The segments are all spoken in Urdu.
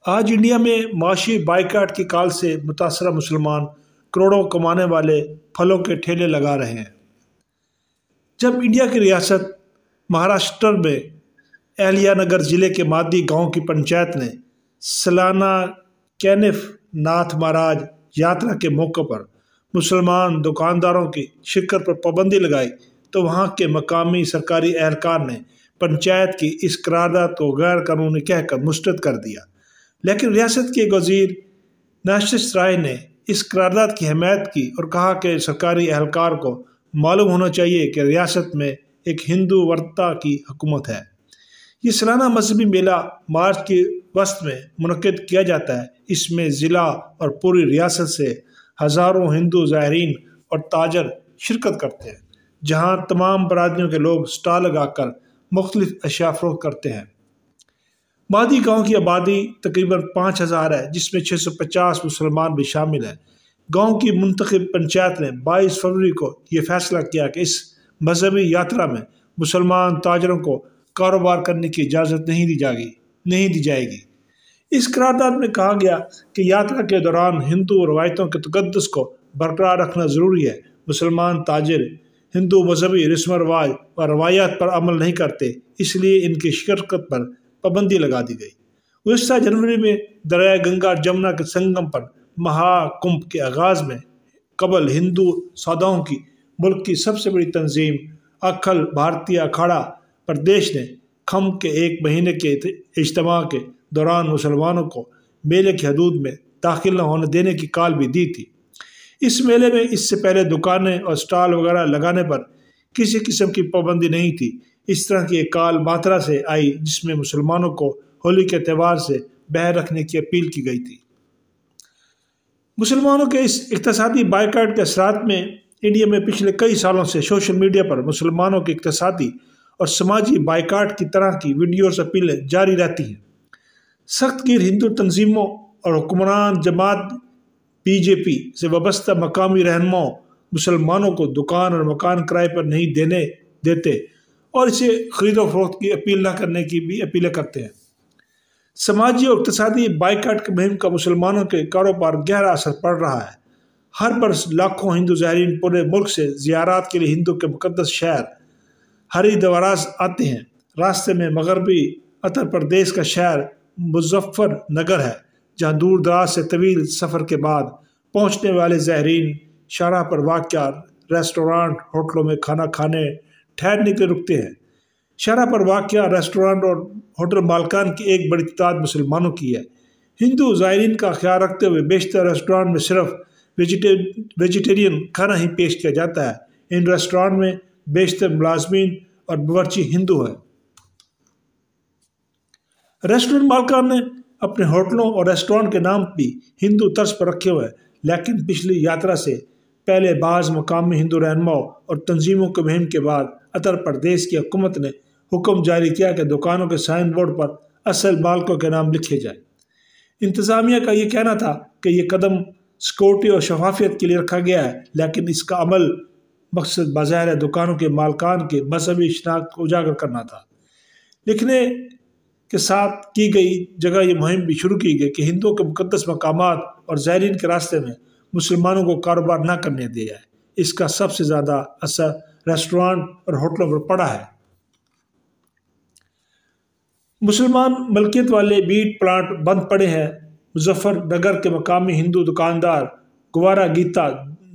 آج انڈیا میں معاشی بائیکاٹ کی کال سے متاثرہ مسلمان کروڑوں کمانے والے پھلوں کے ٹھیلے لگا رہے ہیں۔ جب انڈیا کی ریاست مہاراشٹر میں اہلیہ نگر ضلع کے مادی گاؤں کی پنچایت نے سالانہ کینف ناتھ مہاراج یاترا کے موقع پر مسلمان دکانداروں کی شرکت پر پابندی لگائی تو وہاں کے مقامی سرکاری اہلکار نے پنچایت کی اس قرارداد کو غیر قانونی کہہ کر مسترد کر دیا، لیکن ریاست کے وزیر نشیش رائے نے اس قرارداد کی حمایت کی اور کہا کہ سرکاری اہلکار کو معلوم ہونا چاہیے کہ ریاست میں ایک ہندو ورتا کی حکومت ہے۔ یہ سالانہ مذہبی میلہ مارچ کے وسط میں منعقد کیا جاتا ہے۔ اس میں ضلع اور پوری ریاست سے ہزاروں ہندو زائرین اور تاجر شرکت کرتے ہیں، جہاں تمام برادریوں کے لوگ سٹال لگا کر مختلف اشیاء فروخت کرتے ہیں۔ مادی گاؤں کی آبادی تقریباً 5000 ہے، جس میں 650 مسلمان بھی شامل ہیں۔ گاؤں کی منتخب پنچایت نے 22 فروری کو یہ فیصلہ کیا کہ اس مذہبی یاترا میں مسلمان تاجروں کو کاروبار کرنے کی اجازت نہیں دی جائے گی۔ اس قرارداد میں کہا گیا کہ یاترا کے دوران ہندو روایتوں کے تقدس کو برقرار رکھنا ضروری ہے۔ مسلمان تاجر ہندو مذہبی رسم و رواج اور روایات پر عمل نہیں کرتے، اس لیے ان کی شرکت پر پابندی لگا دی گئی۔ گزشتہ جنوری میں دریائے گنگا اور جمنا کے سنگم پر مہا کمبھ کے آغاز میں قبل ہندو سادھوؤں کی ملک کی سب سے بڑی تنظیم اکھل بھارتیہ اکھاڑا پردیش نے کھمب کے ایک مہینے کے اجتماع کے دوران مسلمانوں کو میلے کی حدود میں داخل نہ ہونے دینے کی کال بھی دی تھی۔ اس میلے میں اس سے پہلے دکانیں اور سٹال وغیرہ لگانے پر کسی قسم کی پابندی نہیں تھی۔ اس طرح کی ایک کال ماترا سے آئی جس میں مسلمانوں کو ہولی کے تہوار سے باہر رکھنے کی اپیل کی گئی تھی۔ مسلمانوں کے اس اقتصادی بائیکاٹ کے اثرات میں انڈیا میں پچھلے کئی سالوں سے سوشل میڈیا پر مسلمانوں کے اقتصادی اور سماجی بائیکاٹ کی طرح کی ویڈیوز اپیلیں جاری رہتی ہیں۔ سخت گیر ہندو تنظیموں اور حکمران جماعت بی جے پی سے وابستہ مقامی رہنماؤں مسلمانوں کو دکان اور مکان کرائے پر نہیں دیتے اور اسے خرید و فروخت کی اپیل نہ کرنے کی بھی اپیلیں کرتے ہیں۔ سماجی اور اقتصادی بائیکاٹ کی مہم کا مسلمانوں کے کاروبار گہرا اثر پڑ رہا ہے۔ ہر برس لاکھوں ہندو زائرین پورے ملک سے زیارات کے لیے ہندو کے مقدس شہر ہریدوار آتے ہیں۔ راستے میں مغربی اتر پردیش کا شہر مظفر نگر ہے، جہاں دور دراز سے طویل سفر کے بعد پہنچنے والے زائرین شاہراہ پر واقع ریسٹورانٹ ہوٹلوں میں کھانا کھانے ٹھہرنے کے لیے رکتے ہیں۔ شاہراہ پر واقع ریسٹورانٹ اور ہوٹل مالکان کی ایک بڑی تعداد مسلمانوں کی ہے۔ ہندو زائرین کا خیال رکھتے ہوئے بیشتر ریسٹورانٹ میں صرف ویجیٹیرین کھانا ہی پیش کیا جاتا ہے۔ ان ریسٹورانٹ میں بیشتر ملازمین اور باورچی ہندو ہیں۔ ریسٹورانٹ مالکان نے اپنے ہوٹلوں اور ریسٹورانٹ کے نام بھی ہندو طرز پر رکھے ہوئے ہیں، لیکن پچھلی یاترا سے پہلے بعض مقامی ہندو رہنماؤں اور تنظیموں کی مہم کے بعد اتر پردیش کی حکومت نے حکم جاری کیا کہ دکانوں کے سائن بورڈ پر اصل مالکوں کے نام لکھے جائیں۔ انتظامیہ کا یہ کہنا تھا کہ یہ قدم سیکورٹی اور شفافیت کے لیے رکھا گیا ہے، لیکن اس کا عمل مقصد بظاہر دکانوں کے مالکان کے مذہبی شناخت کو اجاگر کرنا تھا۔ لکھنے کے ساتھ کی گئی جگہ یہ مہم بھی شروع کی گئی کہ ہندوؤں کے مقدس مقامات اور زائرین کے راستے میں مسلمانوں کو کاروبار نہ کرنے دیا جائے۔ اس کا سب سے زیادہ اثر ریسٹورانٹ اور ہوٹلوں پر پڑا ہے۔ مسلمان ملکیت والے میٹ پلانٹ بند پڑے ہیں۔ مظفر نگر کے مقامی ہندو دکاندار گوارا گیتا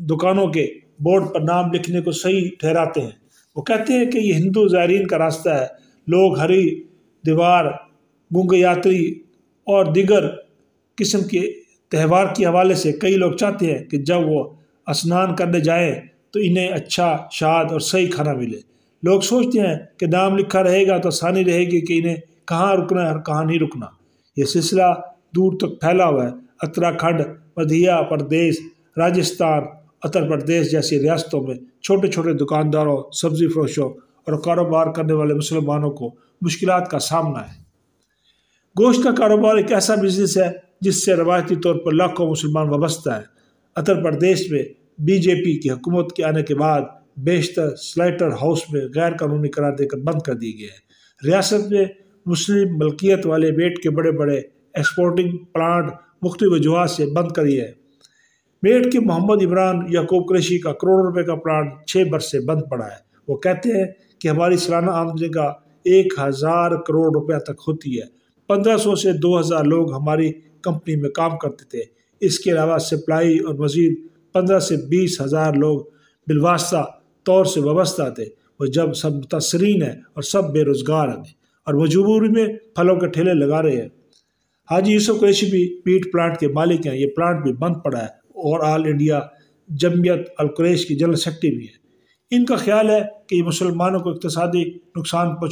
دکانوں کے بورڈ پر نام لکھنے کو صحیح ٹھہراتے ہیں۔ وہ کہتے ہیں کہ یہ ہندو زائرین کا راستہ ہے۔ لوگ ہری دیوار، گنگا یاتری اور دیگر قسم کے تہوار کے حوالے سے کئی لوگ چاہتے ہیں کہ جب وہ اسنان کرنے جائیں تو انہیں اچھا، شاد اور صحیح کھانا ملے۔ لوگ سوچتے ہیں کہ نام لکھا رہے گا تو آسانی رہے گی کہ انہیں کہاں رکنا ہے اور کہاں نہیں رکنا۔ یہ سلسلہ دور تک پھیلا ہوا ہے۔ اتراکھنڈ، مدھیہ پردیش، راجستھان، اتر پردیش جیسی ریاستوں میں چھوٹے چھوٹے دکانداروں، سبزی فروشوں اور کاروبار کرنے والے مسلمانوں کو مشکلات کا سامنا ہے۔ گوشت کا کاروبار ایک ایسا بزنس ہے جس سے روایتی طور پر لاکھوں مسلمان وابستہ ہیں۔ اتر پردیش میں بی جے پی کی حکومت کے آنے کے بعد بیشتر سلائٹر ہاؤس میں غیر قانونی قرار دے کر بند کر دی گئے ہیں۔ ریاست میں مسلم ملکیت والے میٹ کے بڑے بڑے ایکسپورٹنگ پلانٹ مختلف وجوہات سے بند کر دیا ہے۔ میرٹھ کے محمد عمران یعقوب قریشی کا کروڑوں روپے کا پلانٹ 6 برس سے بند پڑا ہے۔ وہ کہتے ہیں کہ ہماری سالانہ آمدنی کا 1000 کروڑ روپے تک ہوتی ہے۔ 1500 سے 2000 لوگ ہماری کمپنی میں کام کرتے تھے۔ اس کے علاوہ سپلائی اور مزید 15 سے 20 ہزار لوگ بالواسطہ طور سے وابستہ تھے۔ وہ جب سب متاثرین ہیں اور سب بے روزگار ہیں اور مجبوری میں پھلوں کے ٹھیلے لگا رہے ہیں۔ حاجی یوسف قریشی بھی میٹ پلانٹ کے مالک ہیں۔ یہ پلانٹ بھی بند پڑا ہے اور آل انڈیا جمعیت القریش کی جنرل سیکرٹری بھی ہے۔ ان کا خیال ہے کہ یہ مسلمانوں کو اقتصادی نقصان پہنچا